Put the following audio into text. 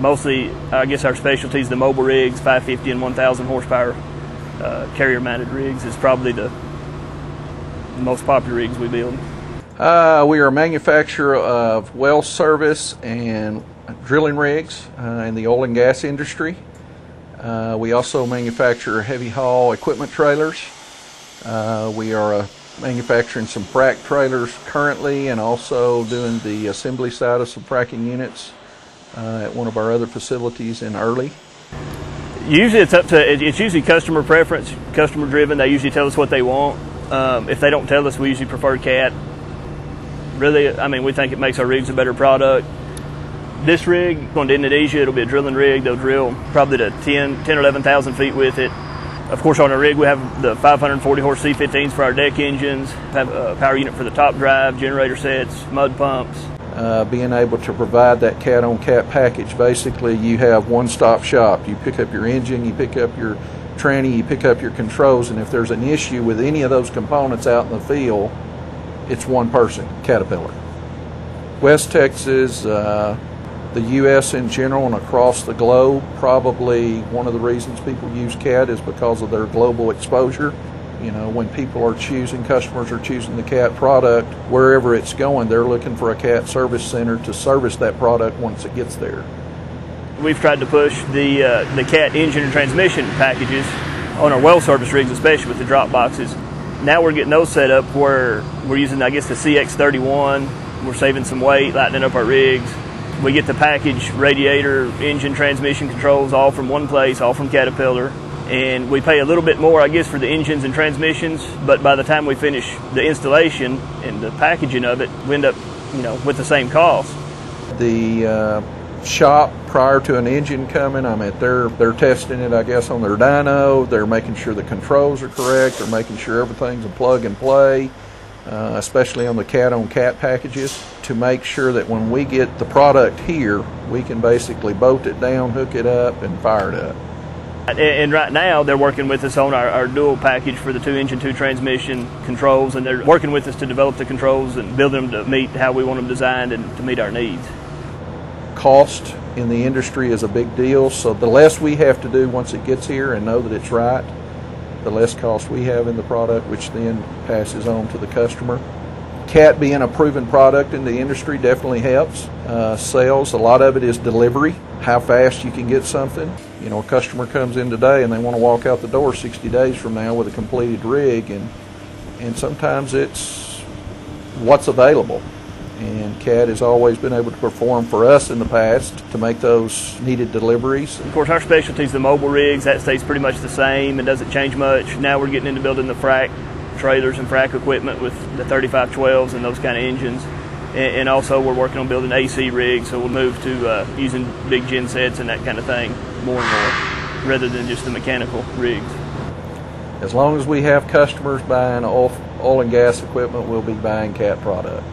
Mostly, I guess our specialty is the mobile rigs, 550 and 1,000 horsepower carrier-mounted rigs is probably the most popular rigs we build. We are a manufacturer of well service and drilling rigs in the oil and gas industry. We also manufacture heavy haul equipment trailers. We are manufacturing some frac trailers currently, and also doing the assembly side of some fracking units at one of our other facilities in Early. Usually it's usually customer preference, customer driven. They usually tell us what they want. If they don't tell us, we usually prefer Cat. Really, I mean, we think it makes our rigs a better product. This rig, going to Indonesia, it'll be a drilling rig. They'll drill probably to 10 or 11,000 feet with it. Of course, on our rig, we have the 540 horse C15s for our deck engines, have a power unit for the top drive, generator sets, mud pumps. Being able to provide that cat-on-cat package, basically you have one-stop shop. You pick up your engine, you pick up your tranny, you pick up your controls, and if there's an issue with any of those components out in the field, it's one person, Caterpillar. West Texas, the U.S. in general and across the globe, probably one of the reasons people use Cat is because of their global exposure. You know, when people are customers are choosing the Cat product, wherever it's going, they're looking for a Cat service center to service that product once it gets there. We've tried to push the Cat engine and transmission packages on our well service rigs, especially with the drop boxes. Now we're getting those set up where we're using, I guess, the CX31. We're saving some weight, lightening up our rigs. We get the package, radiator, engine, transmission controls, all from one place, all from Caterpillar. And we pay a little bit more, I guess, for the engines and transmissions, but by the time we finish the installation and the packaging of it, we end up, with the same cost. The shop, prior to an engine coming, they're testing it, I guess, on their dyno. They're making sure the controls are correct. They're making sure everything's a plug and play, especially on the cat-on-cat packages, to make sure that when we get the product here, we can basically bolt it down, hook it up, and fire it up. And right now, they're working with us on our dual package for the 2-engine, 2-transmission controls, and they're working with us to develop the controls and build them to meet how we want them designed and to meet our needs. Cost in the industry is a big deal, so the less we have to do once it gets here and know that it's right, the less cost we have in the product, which then passes on to the customer. Cat being a proven product in the industry definitely helps. Sales, a lot of it is delivery, how fast you can get something. A customer comes in today and they want to walk out the door 60 days from now with a completed rig, and sometimes it's what's available. And Cat has always been able to perform for us in the past to make those needed deliveries. Of course, our specialty is the mobile rigs. That stays pretty much the same and doesn't change much. Now we're getting into building the frac trailers and frac equipment with the 3512s and those kind of engines. And also we're working on building AC rigs, so we'll move to using big gen sets and that kind of thing more and more, rather than just the mechanical rigs. As long as we have customers buying oil and gas equipment, we'll be buying Cat product.